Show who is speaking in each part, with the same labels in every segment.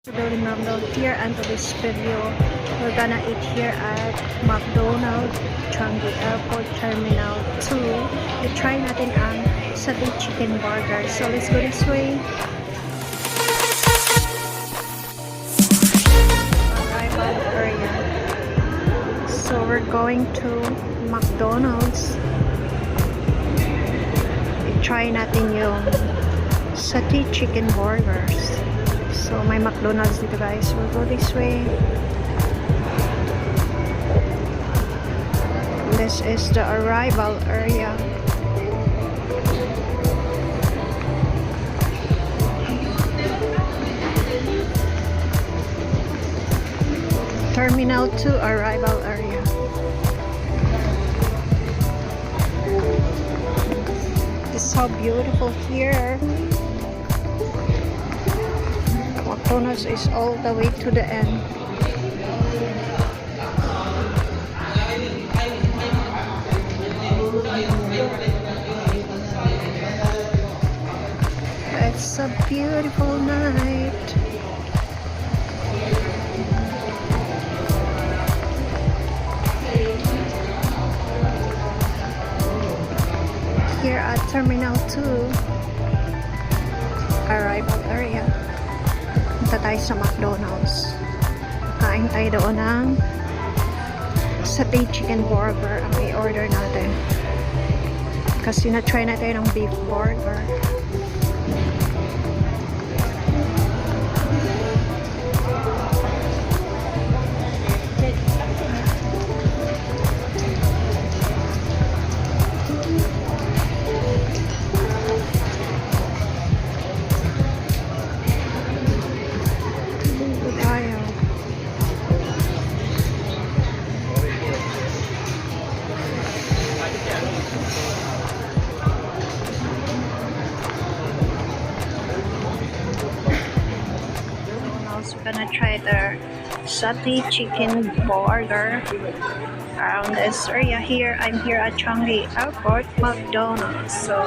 Speaker 1: Jovelyn Mirambel here, and to this video we're gonna eat here at McDonald's Changi Airport Terminal 2. I-try natin ang Satay chicken burger. So let's go this way. Arrival area. So we're going to McDonald's. I-try natin yung Satay chicken burgers. So may McDonald's dito guys. We'll go this way. This is the arrival area. Terminal 2 arrival area. This is how beautiful here. McDonald's is all the way to the end. It's a beautiful night. Here at Terminal 2 arrival area. Punta tayo sa McDonald's. Kain tayo doon ng Satay chicken burger ang i-order natin. Kasi na-try natin ng beef burger. We're gonna try the Satay chicken burger around this area here. I'm here at Changi Airport McDonald's. So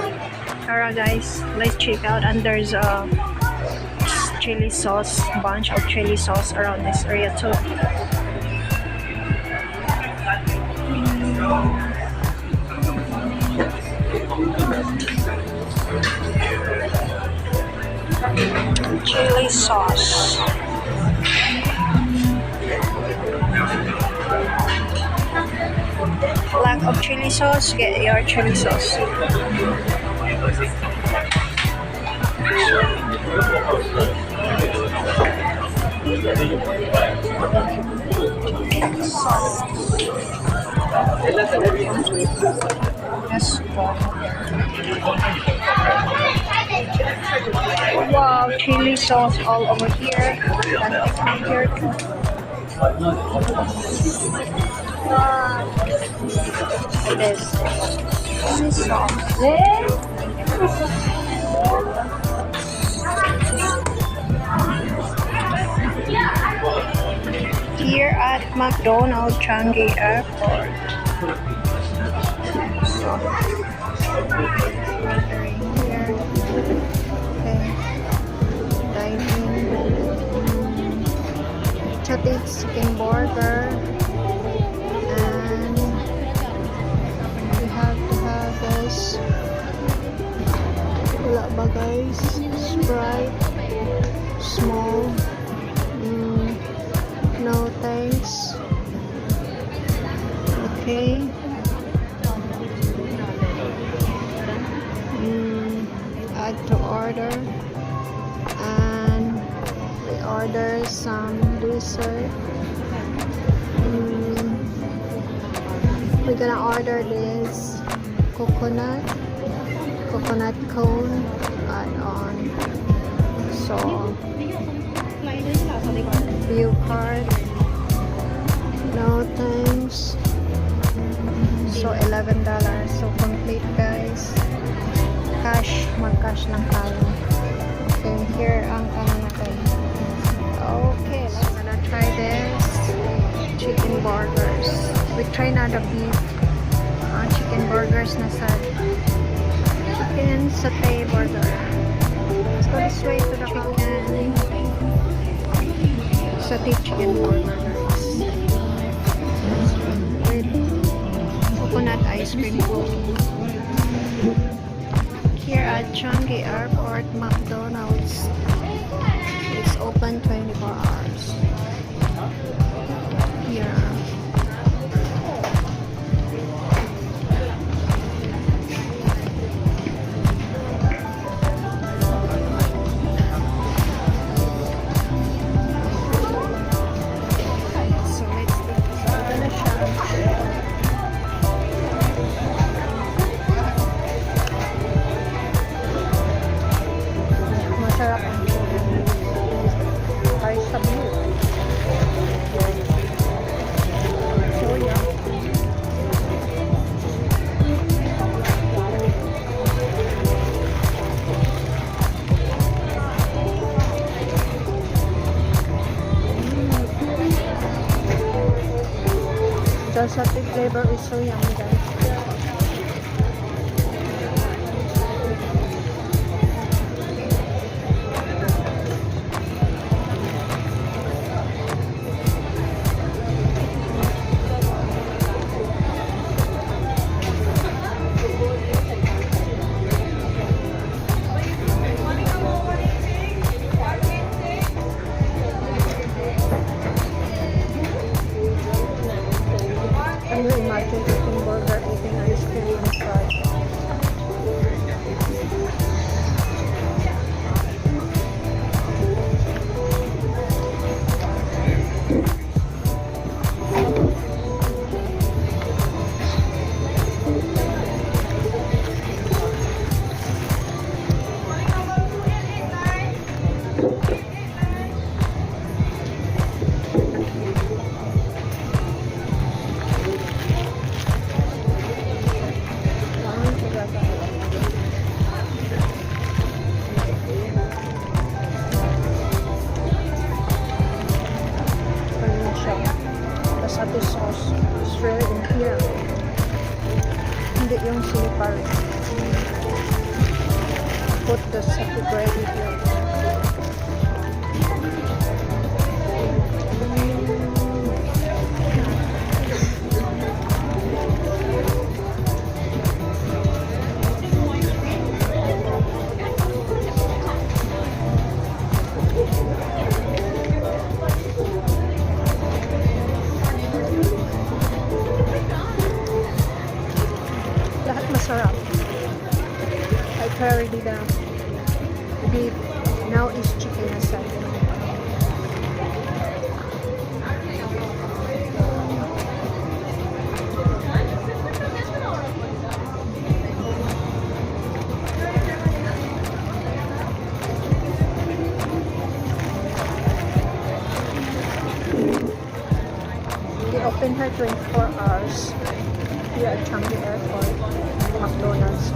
Speaker 1: tara guys, let's check out. And there's a chili sauce, bunch of chili sauce around this area too. Chili sauce. Lack of chili sauce, get your chili sauce. Yes, wow, chili sauce all over here. And here too. Wow. This chili sauce. Here at McDonald's Changi Airport. So, ordering here. Okay. Dining. Satay chicken burger. And we have to have this. Wala ba guys? Sprite. Small. No thanks. Okay. Add to order. And we order some dessert. We're gonna order this coconut cone add-on. So view card, no thanks. So $11. So complete guys. Cash, mag-cash lang tayo. Okay, here ang natin. Okay, let's gonna try this chicken burgers. We try na the beef chicken burgers na sa chicken satay burger. Let's go this way to the chicken. Satay chicken burger with coconut ice cream. Here at Changi Airport, McDonald's is open 24 hours. Here. So let's go. Ito na siya. Masarap ang ay sabi. Soya. The satay flavor is so yummy, guys. Can you imagine eating burger, eating ice cream inside? The satay sauce is really in here. Hindi yung silipar. Put the satay gravy here. Lahat masarap. I tried already the beef. Now is chicken aside. They open her 24 hours here at Changi Airport, McDonald's.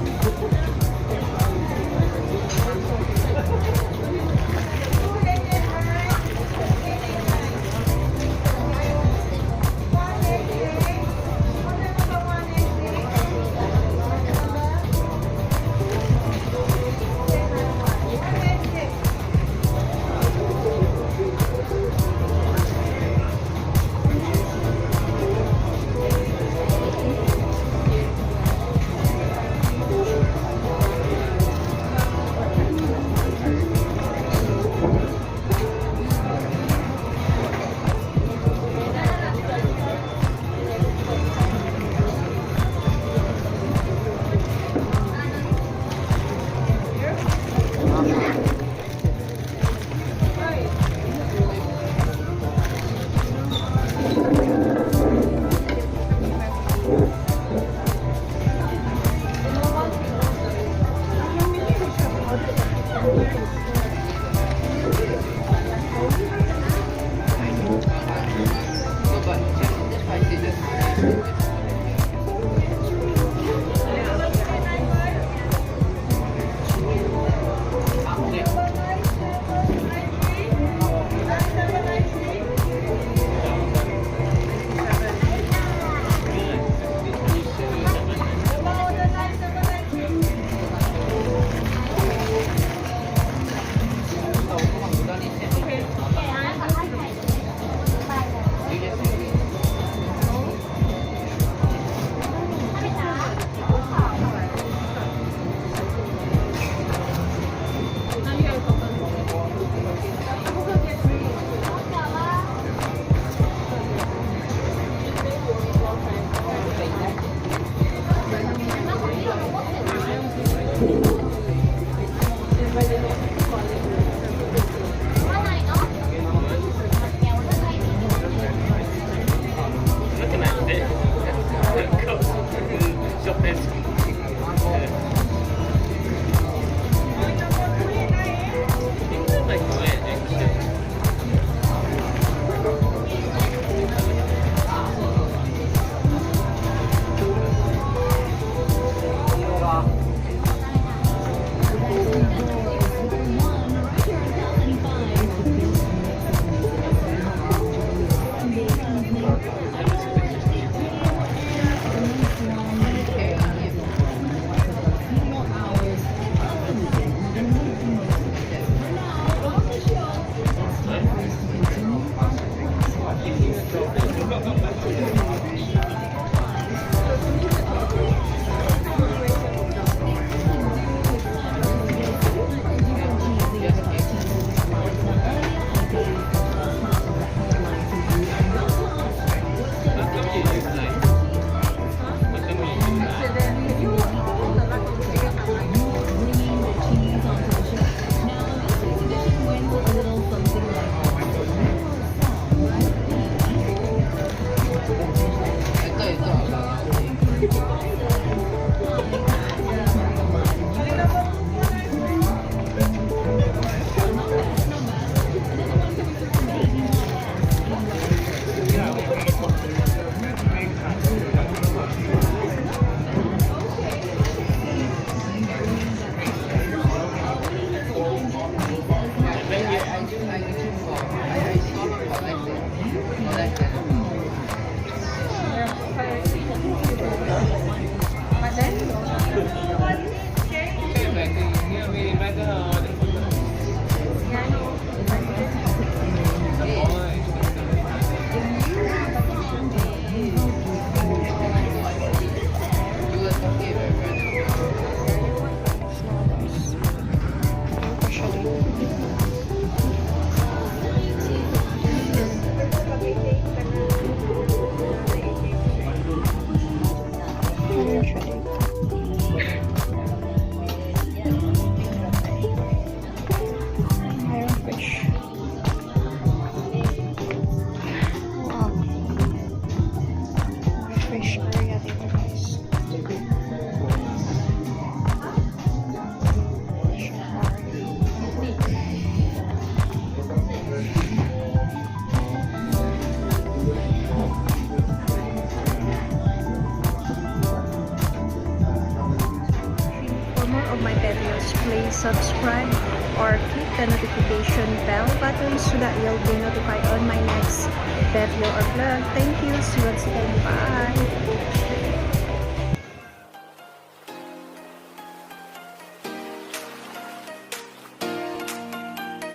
Speaker 1: please subscribe or click the notification bell button so that you'll be notified on my next video or vlog. Thank you. See you once again. Bye.